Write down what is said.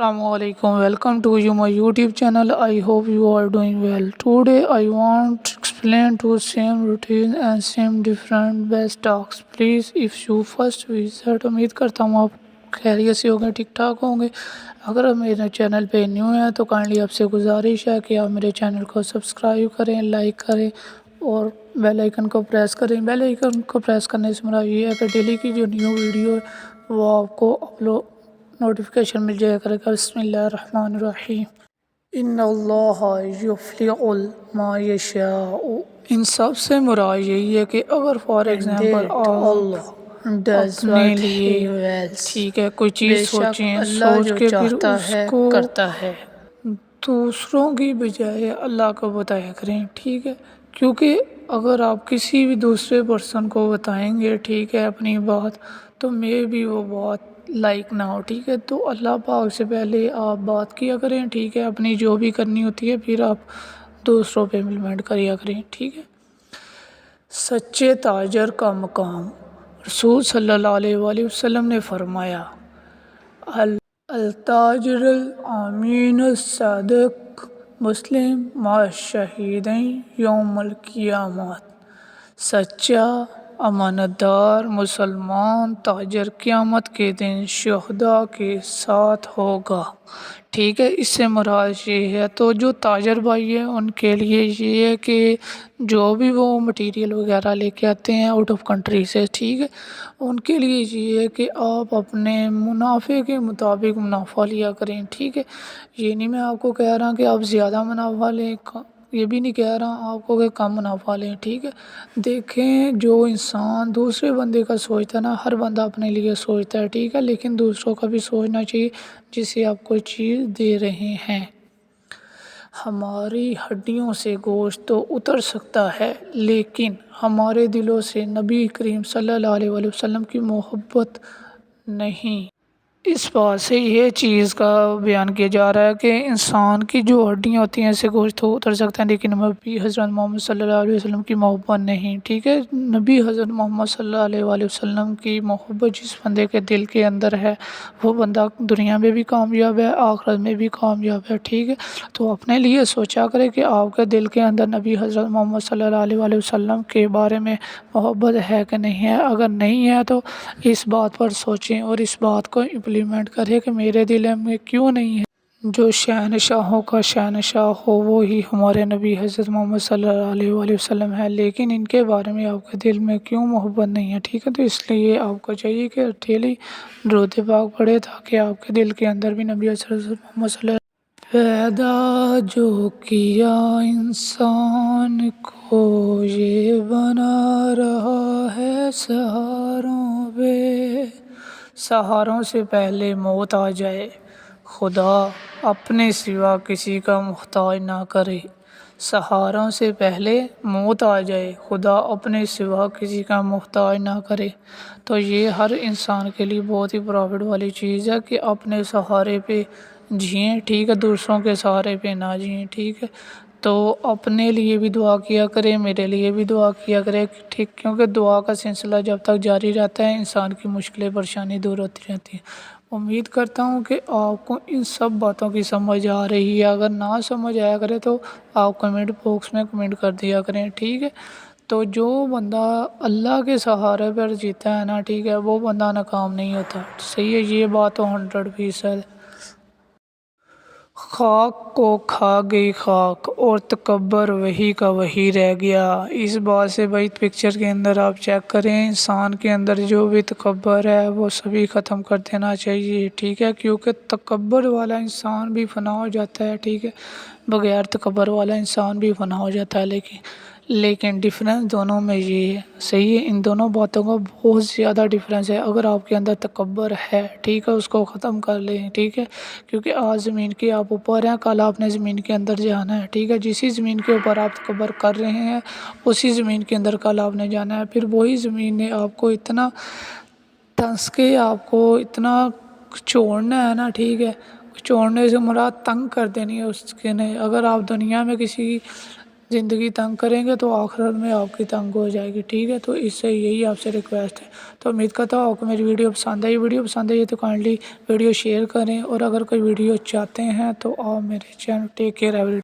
Assalamu alaikum. Welcome to my YouTube channel. I hope you are doing well. Today I want to explain to same routine and same different best talks. Please, if you first visit, उम्मीद करता हूँ आप खैरियत से होंगे, ठीक ठाक होंगे। अगर आप मेरे चैनल पे न्यू हैं तो काइंडली आपसे गुजारिश है कि आप मेरे चैनल को सब्सक्राइब करें, लाइक करें और बेल आइकन को प्रेस करें। बेल आइकन को प्रेस करने से मेरा ये है कि डेली की जो न्यू वीडियो है वो आपको अपलोड नोटिफिकेशन मिल जाया करेगा। बिस्मिल्लाहिर्रहमानिर्रहीम। इन्नल्लाह युफ्लिउल मा यशाउ। इन सब से मुराद यही है कि अगर फॉर एग्जांपल आप अपने लिए ठीक है कोई चीज़ सोचें, सोच के फिर उसको करता है दूसरों की बजाय अल्लाह को बताया करें, ठीक है। क्योंकि अगर आप किसी भी दूसरे पर्सन को बताएंगे, ठीक है, अपनी बात, तो मे भी वो बात लाइक ना हो, ठीक है। तो अल्लाह पाक से पहले आप बात किया करें, ठीक है, अपनी जो भी करनी होती है, फिर आप दूसरों पे इम्प्लीमेंट करिया करें, ठीक है। सच्चे ताजर का मकाम रसूल सल्लल्लाहु अलैहि वसल्लम ने फरमाया, अल-ताजिर अमीन सादिक मुस्लिम मा शहीदैन यौमल क़ियामत। सच्चा अमानतदार मुसलमान ताजर क़यामत के दिन शुहदा के साथ होगा, ठीक है। इससे मुराद ये है, तो जो ताजर भाई है उनके लिए ये है कि जो भी वो मटेरियल वगैरह लेके आते हैं आउट ऑफ कंट्री से, ठीक है, उनके लिए ये है कि आप अपने मुनाफे के मुताबिक मुनाफा लिया करें, ठीक है। ये नहीं मैं आपको कह रहा कि आप ज़्यादा मुनाफा लें, ये भी नहीं कह रहा आपको कि कम मुनाफा लें, ठीक है। देखें, जो इंसान दूसरे बंदे का सोचता है ना, हर बंदा अपने लिए सोचता है, ठीक है, लेकिन दूसरों का भी सोचना चाहिए जिसे आप कोई चीज़ दे रहे हैं। हमारी हड्डियों से गोश्त तो उतर सकता है, लेकिन हमारे दिलों से नबी करीम सल्लल्लाहु अलैहि वसल्लम की मोहब्बत नहीं। इस बात से ये चीज़ का बयान किया जा रहा है कि इंसान की जो हड्डियाँ होती हैं इससे गोश्त तो उतर सकता है, लेकिन नबी हज़रत मोहम्मद सल्लल्लाहु अलैहि वसल्लम की मोहब्बत नहीं, ठीक है। नबी हज़रत मोहम्मद सल्लल्लाहु अलैहि वसल्लम की मोहब्बत जिस बंदे के दिल के अंदर है वो बंदा दुनिया में भी कामयाब है, आखिरत में भी कामयाब है, ठीक है। तो अपने लिए सोचा करें कि आपके दिल के अंदर नबी हज़रत मोहम्मद सल्लल्लाहु अलैहि वसल्लम के बारे में मोहब्बत है कि नहीं है। अगर नहीं है तो इस बात पर सोचें और इस बात को इम्प्लीमेंट करें कि मेरे दिल में क्यों नहीं है। जो शहनशाहों का शहनशाह हो वो ही हमारे नबी हज़रत मोहम्मद सल्लल्लाहु अलैहि वसल्लम है, लेकिन इनके बारे में आपके दिल में क्यों मोहब्बत नहीं है, ठीक है। तो इसलिए आपको चाहिए कि डेली दुरूद पाक पढ़े ताकि आपके दिल के अंदर भी नबी हज़रत मोहम्मद सल्लल्लाहु पैदा जो किया इंसान को ये बना रहा है सहारों पे। सहारों से पहले मौत आ जाए, खुदा अपने सिवा किसी का मुहताज ना करे। सहारों से पहले मौत आ जाए, खुदा अपने सिवा किसी का मुहताज ना करे। तो ये हर इंसान के लिए बहुत ही प्रॉफिट वाली चीज़ है कि अपने सहारे पे जिएँ, ठीक है, दूसरों के सहारे पे ना जिएँ, ठीक है। तो अपने लिए भी दुआ किया करें, मेरे लिए भी दुआ किया करें, ठीक, क्योंकि दुआ का सिलसिला जब तक जारी रहता है इंसान की मुश्किलें परेशानी दूर होती रहती हैं। उम्मीद करता हूँ कि आपको इन सब बातों की समझ आ रही है। अगर ना समझ आया करे तो आप कमेंट बॉक्स में कमेंट कर दिया करें, ठीक है। तो जो बंदा अल्लाह के सहारे पर जीता है ना, ठीक है, वो बंदा नाकाम नहीं होता, सही है। ये बात तो 100% खाक को खा गई खाक और तकब्बर वही का वही रह गया। इस बात से भाई पिक्चर के अंदर आप चेक करें, इंसान के अंदर जो भी तकब्बर है वो सभी ख़त्म कर देना चाहिए, ठीक है। क्योंकि तकब्बर वाला इंसान भी फ़ना हो जाता है, ठीक है, बग़ैर तकब्बर वाला इंसान भी फ़ना हो जाता है। लेकिन डिफरेंस दोनों में ये है, सही है। इन दोनों बातों का बहुत ज़्यादा डिफरेंस है। अगर आपके अंदर तकब्बर है, ठीक है, उसको ख़त्म कर लें, ठीक है। क्योंकि आज ज़मीन के आप ऊपर हैं, कल आपने ज़मीन के अंदर जाना है, ठीक है। जिस ज़मीन के ऊपर आप तकब्बर कर रहे हैं उसी ज़मीन के अंदर कल आपने जाना है। फिर वही ज़मीन ने आपको इतना तंस के आपको इतना छोड़ना है ना, ठीक है। छोड़ने से मुराद तंग कर देनी है उसके ने। अगर आप दुनिया में किसी زندگی تنگ کریں گے تو آخرت میں آپ کی تنگ ہو جائے گی، ٹھیک ہے؟ تو اس سے یہی آپ سے ریکویسٹ ہے۔ تو امید کرتا ہوں آپ کو میری ویڈیو پسند آئی، ویڈیو پسند آئی ہے تو کائنڈلی ویڈیو شیئر کریں، اور اگر کوئی ویڈیو چاہتے ہیں تو آپ میرے چینل ٹیک کیئر ایوری